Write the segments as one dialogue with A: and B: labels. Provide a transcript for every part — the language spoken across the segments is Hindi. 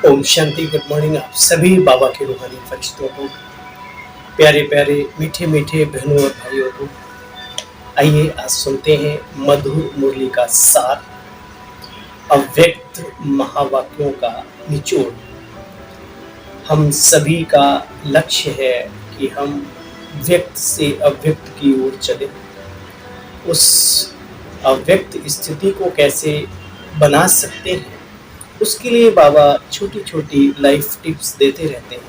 A: ओम शांति। गुड मॉर्निंग आप सभी बाबा के रूहानी फरिश्तों को, प्यारे प्यारे मीठे मीठे बहनों और भाइयों को। आइए आज सुनते हैं मधुर मुरली का सार, अव्यक्त महावाक्यों का निचोड़। हम सभी का लक्ष्य है कि हम व्यक्त से अव्यक्त की ओर चले। उस अव्यक्त स्थिति को कैसे बना सकते हैं, उसके लिए बाबा छोटी छोटी लाइफ टिप्स देते रहते हैं,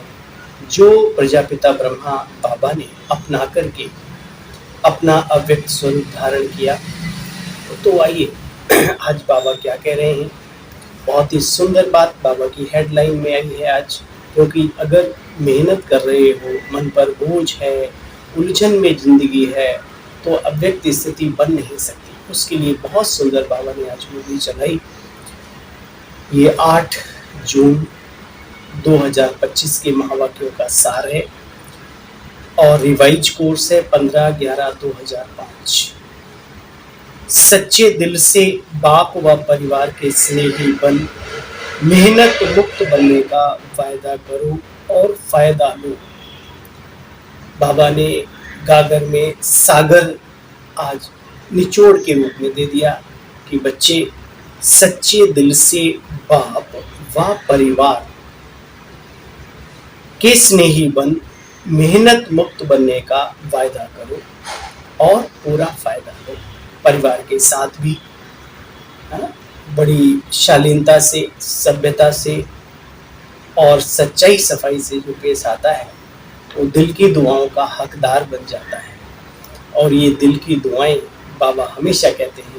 A: जो प्रजापिता ब्रह्मा बाबा ने अपना करके अपना अव्यक्त स्वरूप धारण किया। तो आइए आज बाबा क्या कह रहे हैं। बहुत ही सुंदर बात बाबा की हेडलाइन में आई है आज, क्योंकि अगर मेहनत कर रहे हो, मन पर बोझ है, उलझन में जिंदगी है, तो अव्यक्त स्थिति बन नहीं सकती। उसके लिए बहुत सुंदर बाबा ने आज मूवी चलाई। ये 8 जून 2025 के महावाक्यों का सार है और रिवाइज कोर्स है 15/11/2005। सच्चे दिल से बाप व परिवार के स्नेही बन, मेहनत मुक्त बनने का वायदा करो और फायदा लो। बाबा ने गागर में सागर आज निचोड़ के रूप में दे दिया कि बच्चे सच्चे दिल से बाप व परिवार के स्नेही बन, मेहनत मुक्त बनने का वायदा करो और पूरा फायदा लो। परिवार के साथ भी बड़ी शालीनता से, सभ्यता से और सच्चाई सफाई से जो पेश आता है, वो दिल की दुआओं का हकदार बन जाता है। और ये दिल की दुआएं बाबा हमेशा कहते हैं,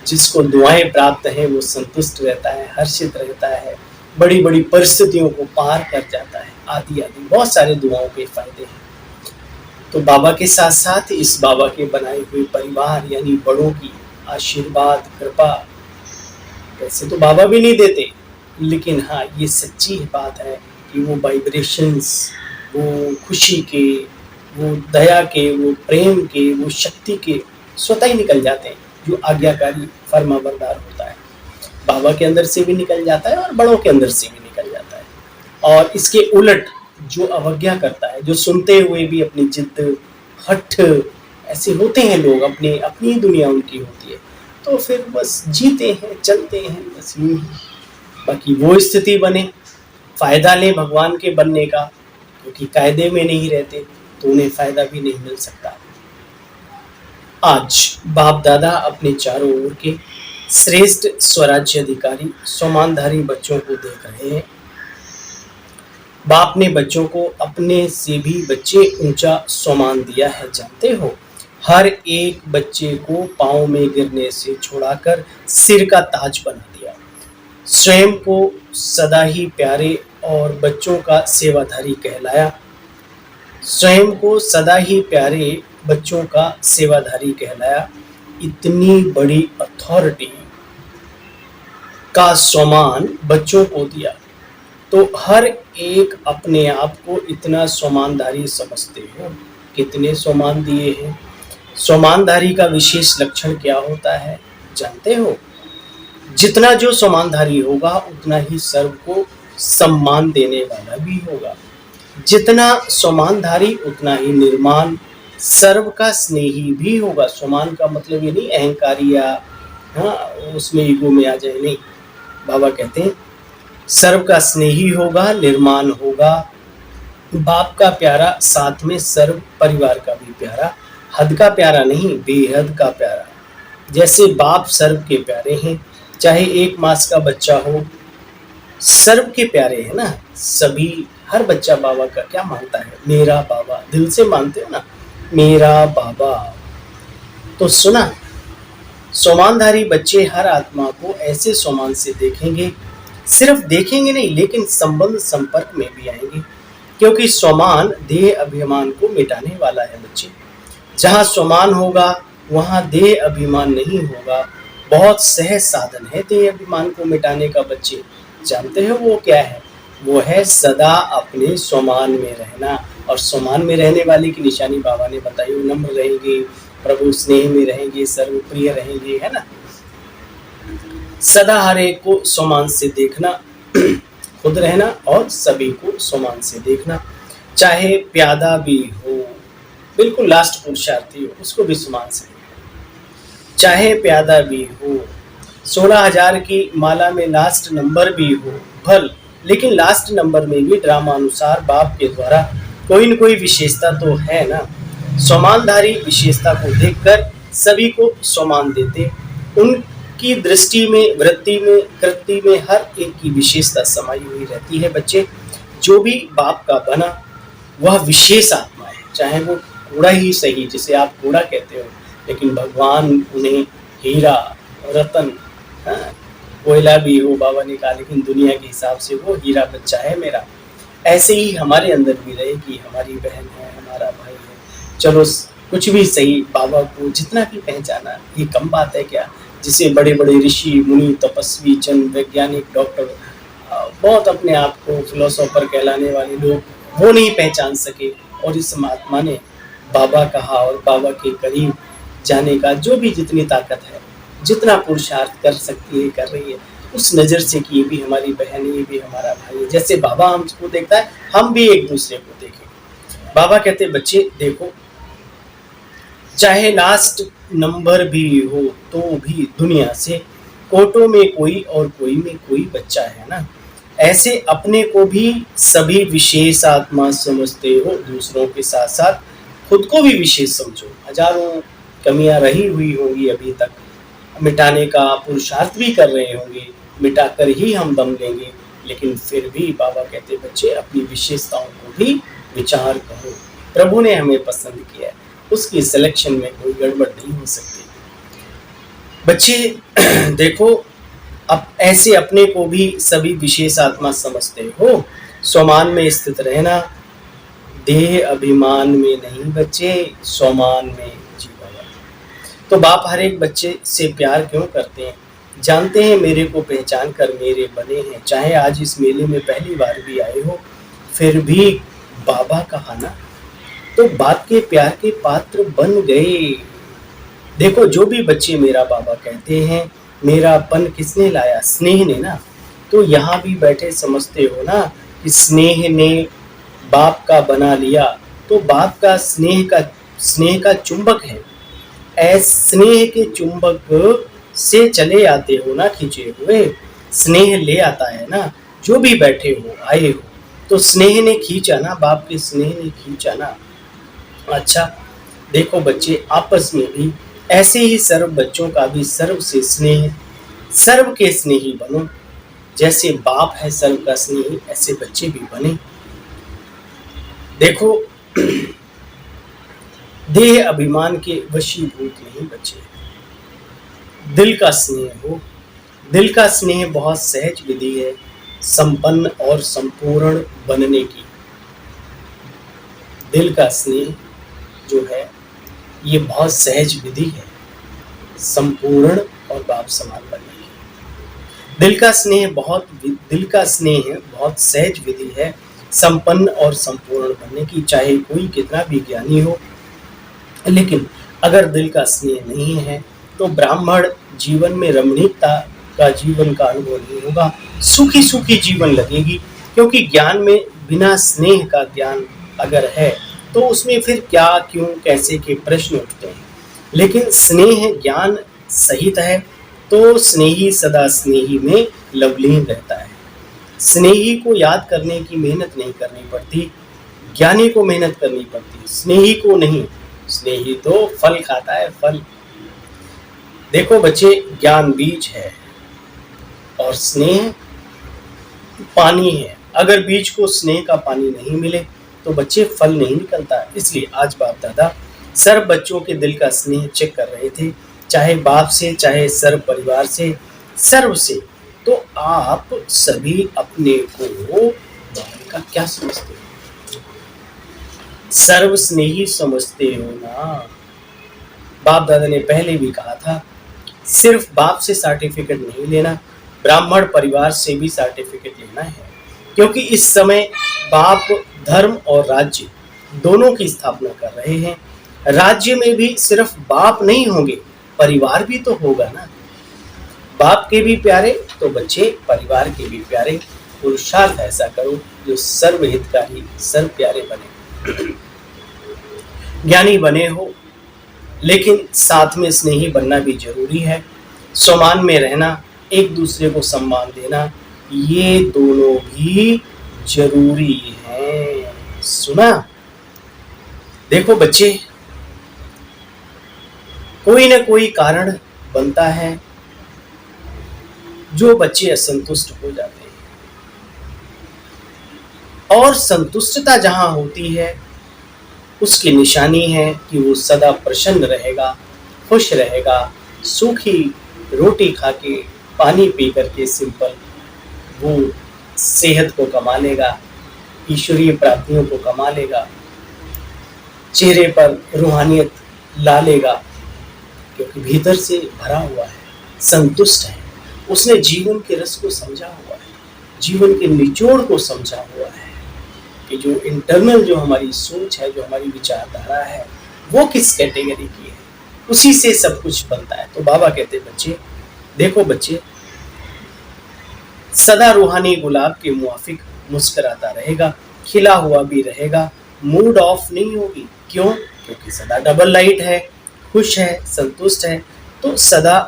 A: जिसको दुआएं प्राप्त हैं वो संतुष्ट रहता है, हर्षित रहता है, बड़ी बड़ी परिस्थितियों को पार कर जाता है, आदि आदि बहुत सारे दुआओं के फायदे हैं। तो बाबा के साथ साथ इस बाबा के बनाए हुए परिवार यानी बड़ों की आशीर्वाद, कृपा, वैसे तो बाबा भी नहीं देते, लेकिन हाँ ये सच्ची बात है कि वो वाइब्रेशंस, वो खुशी के, वो दया के, वो प्रेम के, वो शक्ति के स्वतः ही निकल जाते हैं। जो आज्ञाकारी फरमाबरदार होता है, बाबा के अंदर से भी निकल जाता है और बड़ों के अंदर से भी निकल जाता है। और इसके उलट जो अवज्ञा करता है, जो सुनते हुए भी अपनी जिद, हठ, ऐसे होते हैं लोग, अपनी दुनिया उनकी होती है, तो फिर बस जीते हैं, चलते हैं, बस यूं ही। बाकी वो स्थिति बने, फायदा लें भगवान के बनने का, क्योंकि कायदे में नहीं रहते तो उन्हें फायदा भी नहीं मिल सकता। आज बाप दादा अपने चारों ओर के श्रेष्ठ स्वराज्य अधिकारी सोमानधारी बच्चों को देख रहे हैं। बाप ने बच्चों को अपने से भी बच्चे ऊंचा सोमान दिया है, जानते हो। हर एक बच्चे को पांव में गिरने से छुड़ाकर सिर का ताज बना दिया। स्वयं को सदा ही प्यारे और बच्चों का सेवाधारी कहलाया। स्वयं को सदा ही प्यारे बच्चों का सेवाधारी कहलाया। इतनी बड़ी अथॉरिटी का सम्मान बच्चों को दिया, तो हर एक अपने आप को इतना सम्मानधारी समझते हो। कितने सम्मान दिए हैं। सम्मानधारी का विशेष लक्षण क्या होता है, जानते हो। जितना जो सम्मानधारी होगा उतना ही सर्व को सम्मान देने वाला भी होगा। जितना सम्मानधारी उतना ही निर्माण, सर्व का स्नेही भी होगा। सम्मान का मतलब ये नहीं अहंकारी या उसमें ईगो में आ जाए, नहीं। बाबा कहते हैं सर्व का स्नेही होगा, निर्माण होगा, बाप का प्यारा, साथ में सर्व परिवार का भी प्यारा। हद का प्यारा नहीं, बेहद का प्यारा। जैसे बाप सर्व के प्यारे हैं, चाहे 1 मास का बच्चा हो, सर्व के प्यारे है ना सभी। हर बच्चा बाबा का क्या मानता है, मेरा बाबा। दिल से मानते हो ना, मेरा बाबा। तो सुना, सम्मानधारी बच्चे हर आत्मा को ऐसे सम्मान से देखेंगे, सिर्फ देखेंगे नहीं लेकिन संबंध संपर्क में भी आएंगे, क्योंकि सम्मान देह अभिमान को मिटाने वाला है बच्चे। जहाँ सम्मान होगा वहाँ देह अभिमान नहीं होगा। बहुत सहज साधन है देह अभिमान को मिटाने का बच्चे, जानते हो वो क्या है। वो है सदा अपने सम्मान में रहना। और सम्मान में रहने वाले की निशानी बाबा ने बताई, वो नम्र रहेंगे, प्रभु स्नेह में रहेंगे, सर्वप्रिय रहेंगे, है ना। सदा हर एक को सम्मान से देखना खुद रहना और सभी को समान से देखना, चाहे प्यादा भी हो, बिल्कुल लास्ट पुरुषार्थी हो उसको भी समान से देखना, चाहे प्यादा भी हो, 16,000 की माला में लास्ट नंबर भी हो भल, लेकिन लास्ट नंबर में भी ड्रामानुसार बाप के द्वारा कोई न कोई विशेषता तो है ना। समानधारी विशेषता को देखकर सभी को समान देते, उनकी दृष्टि में, वृत्ति में, कृति में हर एक की विशेषता समाई हुई रहती है। बच्चे, जो भी बाप का बना वह विशेष आत्मा है, चाहे वो कूड़ा ही सही, जिसे आप कूड़ा कहते हो, लेकिन भगवान उन्हें हीरा, रतन, कोयला भी हो बाबा ने कहा, लेकिन दुनिया के हिसाब से वो हीरा बच्चा है मेरा। ऐसे ही हमारे अंदर भी रहे कि हमारी बहन है, हमारा भाई है, चलो कुछ भी सही, बाबा को जितना भी पहचाना ये कम बात है क्या। जिसे बड़े बड़े ऋषि मुनि तपस्वी जन वैज्ञानिक डॉक्टर बहुत अपने आप को फिलोसोफर कहलाने वाले लोग वो नहीं पहचान सके, और इस महात्मा ने बाबा कहा और बाबा के करीब जाने का जो भी जितनी ताकत है, जितना पुरुषार्थ कर सकती है कर रही है, उस नज़र से कि ये भी हमारी बहन है, ये भी हमारा भाई है। जैसे बाबा हमको देखता है हम भी एक दूसरे को देखें। बाबा कहते बच्चे देखो, चाहे लास्ट नंबर भी हो तो भी दुनिया से कोटों में कोई और कोई में कोई बच्चा है ना। ऐसे अपने को भी सभी विशेष आत्मा समझते हो, दूसरों के साथ साथ खुद को भी विशेष समझो। हजारों कमियां रही हुई होंगी अभी तक, मिटाने का पुरुषार्थ भी कर रहे होंगे, मिटाकर ही हम दम लेंगे, लेकिन फिर भी बाबा कहते बच्चे अपनी विशेषताओं को भी विचार करो। प्रभु ने हमें पसंद किया है, उसकी सिलेक्शन में कोई गड़बड़ नहीं हो सकती। बच्चे देखो, अब ऐसे अपने को भी सभी विशेष आत्मा समझते हो, स्वमान में स्थित रहना, देह अभिमान में नहीं बच्चे, स्वमान में जीवन। तो बाप हर एक बच्चे से प्यार क्यों करते हैं? जानते हैं मेरे को पहचान कर मेरे बने हैं। चाहे आज इस मेले में पहली बार भी आए हो, फिर भी बाबा कहा ना, तो बाप के प्यार के पात्र बन गए। देखो, जो भी बच्चे मेरा बाबा कहते हैं, मेरापन किसने लाया? स्नेह ने ना। तो यहाँ भी बैठे समझते हो ना कि स्नेह ने बाप का बना लिया, तो बाप का स्नेह का चुंबक है। स्नेह के चुंबक से चले आते हो ना खींचे हुए, स्नेह ले आता है ना। जो भी बैठे हो, आए हो, तो स्नेह ने खींचा ना, बाप के स्नेह ने खींचा ना। अच्छा देखो बच्चे, आपस में भी ऐसे ही सर्व बच्चों का भी सर्व से स्नेह, सर्व के स्नेही बनो। जैसे बाप है सर्व का स्नेही, ऐसे बच्चे भी बने। देखो, देह अभिमान के वशीभूत नहीं बच्चे, दिल का स्नेह हो। दिल का स्नेह बहुत सहज विधि है संपन्न और संपूर्ण बनने की। दिल का स्नेह जो है ये बहुत सहज विधि है संपूर्ण और बाप समान बनने की। दिल का स्नेह बहुत सहज विधि है संपन्न और संपूर्ण बनने की। चाहे कोई कितना भी ज्ञानी हो, लेकिन अगर दिल का स्नेह नहीं है तो ब्राह्मण जीवन में रमणीकता का जीवन का अनुभव नहीं होगा, सुखी सुखी जीवन लगेगी। क्योंकि ज्ञान में बिना स्नेह का ज्ञान अगर है तो उसमें फिर क्या, क्यों, कैसे के प्रश्न उठते हैं। लेकिन स्नेह ज्ञान सहित है तो स्नेही सदा स्नेही में लवलीन रहता है। स्नेही को याद करने की मेहनत नहीं करनी पड़ती, ज्ञानी को मेहनत करनी पड़ती, स्नेही को नहीं। स्नेही तो फल खाता है, फल। देखो बच्चे, ज्ञान बीज है और स्नेह पानी है। अगर बीज को स्नेह का पानी नहीं मिले तो बच्चे फल नहीं निकलता। इसलिए आज बाप दादा सर्व बच्चों के दिल का स्नेह चेक कर रहे थे, चाहे बाप से, चाहे सर्व परिवार से, सर्व से। तो आप सभी अपने को बाप का क्या समझते हो? सर्व स्नेही समझते हो ना। बाप दादा ने पहले भी कहा था, सिर्फ बाप से सर्टिफिकेट नहीं लेना, ब्राह्मण परिवार से भी सर्टिफिकेट लेना है। क्योंकि इस समय बाप धर्म और राज्य दोनों की स्थापना कर रहे हैं। राज्य में भी सिर्फ बाप नहीं होंगे, परिवार भी तो होगा ना। बाप के भी प्यारे तो बच्चे परिवार के भी प्यारे। पुरुषार्थ ऐसा करो जो सर्वहितकारी, सर्व प्यारे बने। ज्ञानी बने हो, लेकिन साथ में स्नेही बनना भी जरूरी है। सम्मान में रहना, एक दूसरे को सम्मान देना, ये दोनों भी जरूरी है। सुना? देखो बच्चे, कोई ना कोई कारण बनता है जो बच्चे असंतुष्ट हो जाते हैं, और संतुष्टता जहां होती है उसकी निशानी है कि वो सदा प्रसन्न रहेगा, खुश रहेगा, सूखी रोटी खा के, पानी पी करके सिंपल वो सेहत को कमा लेगा, ईश्वरीय प्राप्तियों को कमा लेगा, चेहरे पर रूहानियत ला लेगा, क्योंकि भीतर से भरा हुआ है, संतुष्ट है, उसने जीवन के रस को समझा हुआ है, जीवन के निचोड़ को समझा हुआ है कि जो इंटरनल, जो हमारी सोच है, जो हमारी विचारधारा है, वो किस कैटेगरी की है, उसी से सब कुछ बनता है। तो बाबा कहते बच्चे, देखो बच्चे, सदा रूहानी गुलाब के मुआफिक मुस्कुराता रहेगा, खिला हुआ भी रहेगा, मूड ऑफ नहीं होगी। क्यों? क्योंकि सदा डबल लाइट है, खुश है, संतुष्ट है। तो सदा,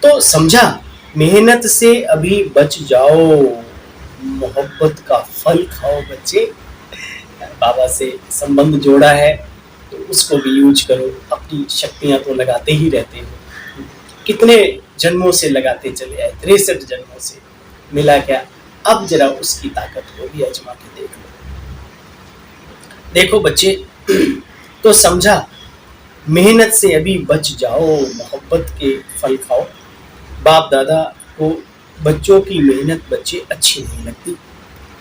A: तो समझा, मेहनत से अभी बच जाओ, मोहब्बत का फल खाओ बच्चे। बाबा से संबंध जोड़ा है तो उसको भी यूज करो। अपनी शक्तियां तो लगाते ही रहते हो, कितने जन्मों से लगाते चले आए, 63 जन्मों से, मिला क्या? अब जरा उसकी ताकत को भी आजमा के देख लो। देखो बच्चे, तो समझा, मेहनत से अभी बच जाओ, मोहब्बत के फल खाओ। बाप दादा को बच्चों की मेहनत बच्चे अच्छी नहीं लगती।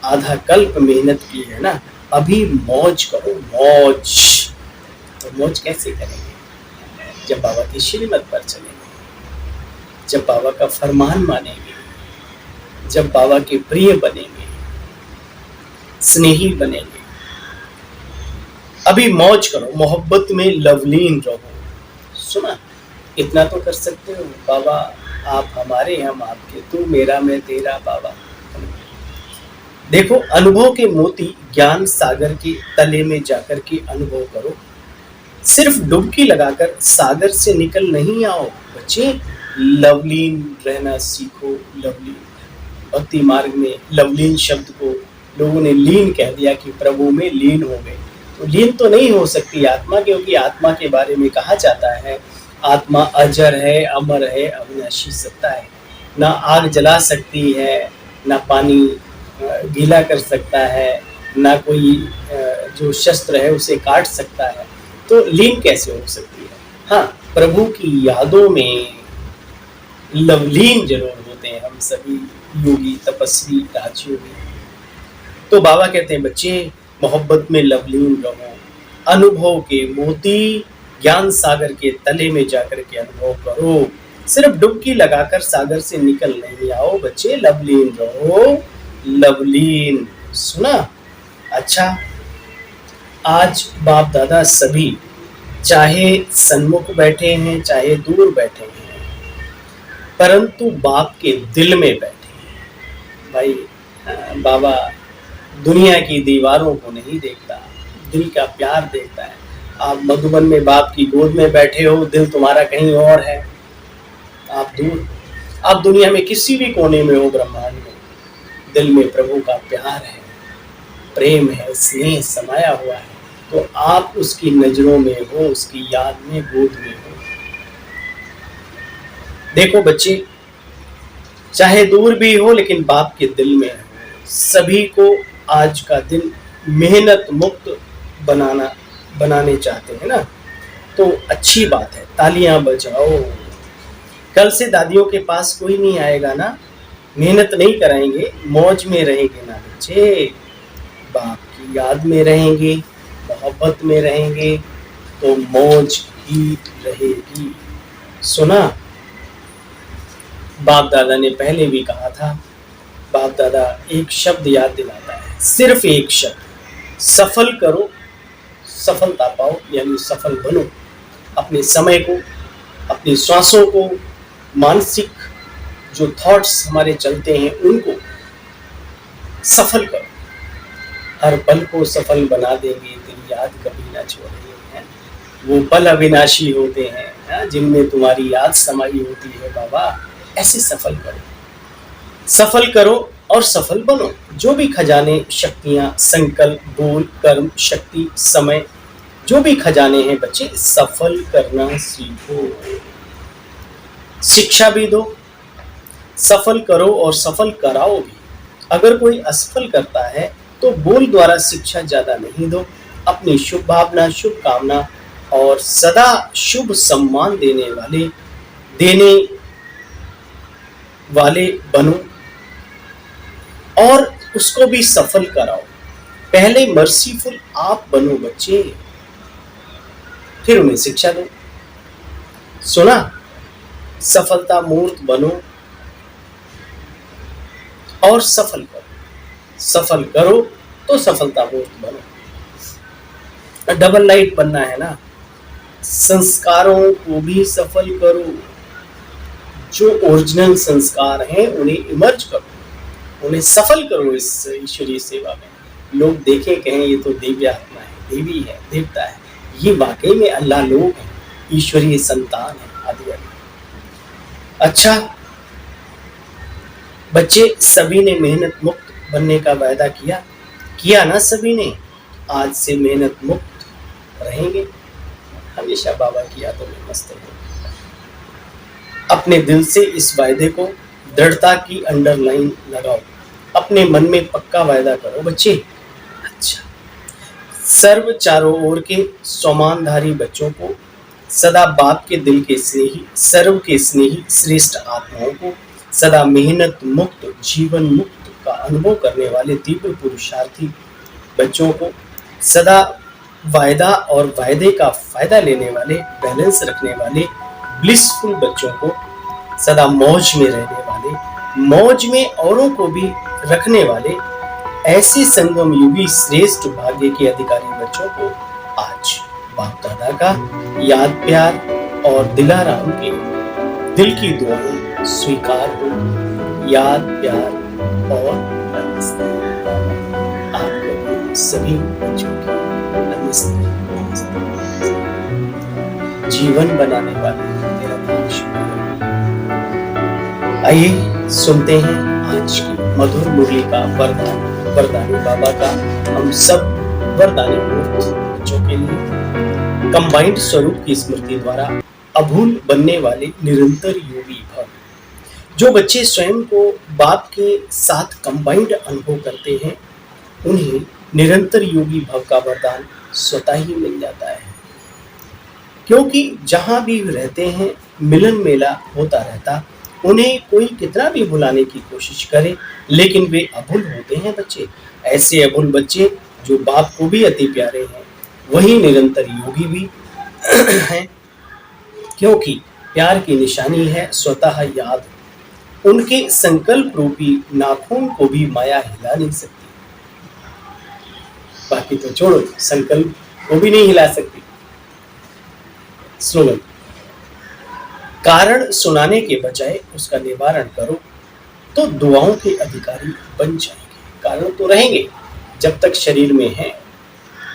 A: आधा कल्प मेहनत की है ना, अभी मौज करो, मौज। तो मौज कैसे करेंगे? जब बाबा की श्रीमत पर चलेंगे, जब बाबा का फरमान मानेंगे, जब बाबा के प्रिय बनेंगे, स्नेही बनेंगे। अभी मौज करो, मोहब्बत में लवलीन रहो। सुना? इतना तो कर सकते हो, बाबा आप हमारे, हम आपके, तू मेरा मैं तेरा बाबा। देखो, अनुभव के मोती ज्ञान सागर के तले में जाकर के अनुभव करो। सिर्फ डुबकी लगाकर सागर से निकल नहीं आओ बच्चे, लवलीन रहना सीखो। लवलीन, भक्ति मार्ग में लवलीन शब्द को लोगों ने लीन कह दिया कि प्रभु में लीन हो गए। तो लीन तो नहीं हो सकती आत्मा, क्योंकि आत्मा के बारे में कहा जाता है आत्मा अजर है, अमर है, अविनाशी सत्ता है। ना आग जला सकती है, ना पानी गीला कर सकता है, ना कोई जो शस्त्र है उसे काट सकता है। तो लीन कैसे हो सकती है? हाँ, प्रभु की यादों में लवलीन जरूर होते हैं हम सभी योगी, तपस्वी, राजयोगी। तो बाबा कहते हैं बच्चे, मोहब्बत में लवलीन रहो, अनुभव के मोती ज्ञान सागर के तले में जाकर के अनुभव करो। सिर्फ डुबकी लगाकर सागर से निकल नहीं आओ बच्चे, लवलीन रहो, लवलीन। सुना? अच्छा, आज बाप दादा सभी, चाहे सन्मुख बैठे हैं, चाहे दूर बैठे हैं, परंतु बाप के दिल में बैठे हैं। भाई, बाबा दुनिया की दीवारों को नहीं देखता, दिल का प्यार देखता है। आप मधुबन में बाप की गोद में बैठे हो, दिल तुम्हारा कहीं और है, आप दूर। आप दुनिया में किसी भी कोने में हो, ब्रह्मांड में, दिल में प्रभु का प्यार है, प्रेम है, स्नेह समाया हुआ है। तो आप उसकी नजरों में हो, उसकी याद में, गोद में हो। देखो बच्चे, चाहे दूर भी हो लेकिन बाप के दिल में हो। सभी को आज का दिन मेहनत मुक्त बनाने चाहते हैं ना, तो अच्छी बात है, तालियां बजाओ। कल से दादियों के पास कोई नहीं आएगा ना, मेहनत नहीं कराएंगे, मौज में रहेंगे ना बच्चे, बाप की याद में रहेंगे, मोहब्बत में रहेंगे, तो मौज ही रहेगी। सुना? बाप दादा ने पहले भी कहा था, बाप दादा एक शब्द याद दिलाता है, सिर्फ एक शब्द, सफल करो, सफलता पाओ, यानी सफल बनो। अपने समय को, अपनी श्वासों को, मानसिक जो थॉट्स हमारे चलते हैं उनको सफल करो, हर पल को सफल बना देंगे दिल याद कभी ना छोड़ेंगे। वो पल अविनाशी होते हैं जिनमें तुम्हारी याद समाई होती है बाबा। ऐसे सफल करो और सफल बनो। जो भी खजाने, शक्तियां, संकल्प, बोल, कर्म, शक्ति, समय, जो भी खजाने हैं बच्चे, सफल करना सीखो। शिक्षा भी दो, सफल करो और सफल कराओ भी। अगर कोई असफल करता है तो बोल द्वारा शिक्षा ज्यादा नहीं दो, अपनी शुभ भावना, शुभ कामना और सदा शुभ सम्मान देने वाले बनो और उसको भी सफल कराओ। पहले मर्सीफुल आप बनो बच्चे, फिर उन्हें शिक्षा दो। सुना? सफलता मूर्त बनो और सफल करो तो सफलता मूर्त बनो। डबल लाइट बनना है ना। संस्कारों को भी सफल करो, जो ओरिजिनल संस्कार हैं उन्हें इमर्ज करो, उन्हें सफल करो इस ईश्वरीय सेवा में। लोग देखें, कहें ये तो दिव्य आत्मा है, देवी है, देवता है, ये वाकई में अल्लाह लोग हैं, ईश्वरीय संतान है आदि आदि। अच्छा बच्चे, सभी ने मेहनत मुक्त बनने का वायदा किया ना सभी ने। आज से मेहनत मुक्त रहेंगे, हमेशा बाबा की यादों में मस्त रहेंगे। अपने दिल से इस वायदे को दृढ़ता की अंडरलाइन लगाओ, अपने मन में पक्का वायदा करो बच्चे। अच्छा, सर्व चारों ओर के सौमानधारी बच्चों को, सदा बाप के दिल के स्नेही, सर्व के स्नेही श्रेष्ठ आत्माओं को, सदा मेहनत मुक्त, जीवन मुक्त का अनुभव करने वाले तीव्र पुरुषार्थी बच्चों को, सदा वायदा और वायदे का फायदा लेने वाले, बैलेंस रखने वाले ब्लिसफुल बच्चों को, सदा मौज में रहने वाले, मौज में औरों को भी रखने वाले, ऐसे संगम युगी श्रेष्ठ भाग्य के अधिकारी बच्चों को आज बाप दादा का याद प्यार और दिलाराम के दिल की दुआएं स्वीकार हो। याद प्यार और नमस्ते। आप सभी बच्चों की नमस्ते। जीवन बनाने वाले तेरा बहुत शुक्रिया। आइए सुनते हैं आज की मधुर मुरली का वरदानी बाबा का हम सब वरदानी मूर्त बच्चों के लिए। कंबाइंड स्वरूप की स्मृति द्वारा अभूल बनने वाले निरंतर योगी भव। जो बच्चे स्वयं को बाप के साथ कंबाइंड अनुभव करते हैं उन्हें निरंतर योगी भव का वरदान स्वतः ही मिल जाता है, क्योंकि जहाँ भी रहते हैं मिलन मेला होता रहता। उन्हें कोई कितना भी भुलाने की कोशिश करे लेकिन वे अभुल होते हैं बच्चे। ऐसे अभुल बच्चे जो बाप को भी अति प्यारे हैं वही निरंतर योगी भी हैं, क्योंकि प्यार की निशानी है स्वतः याद। उनके संकल्प रूपी नाखून को भी माया हिला नहीं सकती। बाकी तो छोड़ो, संकल्प को भी नहीं हिला सकती। स्लोगन, कारण सुनाने के बजाय उसका निवारण करो तो दुआओं के अधिकारी बन जाएंगे। कारण तो रहेंगे, जब तक शरीर में हैं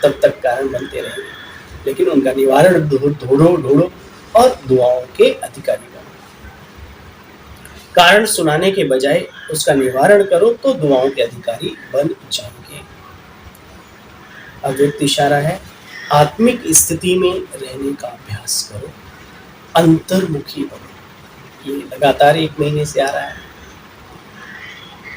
A: तब तक कारण बनते रहेंगे, लेकिन उनका निवारण ढूंढो और दुआओं के अधिकारी बनो। कारण सुनाने के बजाय उसका निवारण करो तो दुआओं के अधिकारी बन जाएंगे। अव्यक्त इशारा है, आत्मिक स्थिति में रहने का अभ्यास करो, अंतर्मुखी बनो। ये लगातार 1 महीने से आ रहा है।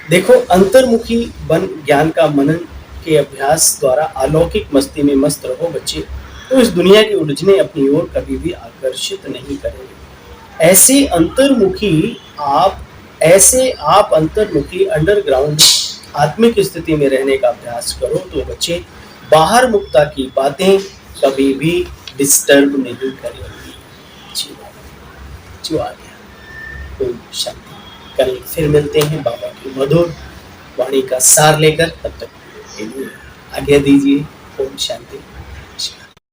A: देखो, अंतर्मुखी बन ज्ञान का मनन के अभ्यास द्वारा अलौकिक मस्ती में मस्त रहो बच्चे, तो इस दुनिया के उलझने अपनी ओर कभी भी आकर्षित नहीं करेंगे। ऐसे आप अंतर्मुखी अंडरग्राउंड आत्मिक स्थिति में रहने का अभ्यास करो तो बच्चे बाहर मुक्ता की बातें कभी भी डिस्टर्ब नहीं करेंगी। जो आ गया। ओम शांति। कल फिर मिलते हैं बाबा की मधुर वाणी का सार लेकर। तब तक के लिए आज्ञा दीजिए। ओम शांति।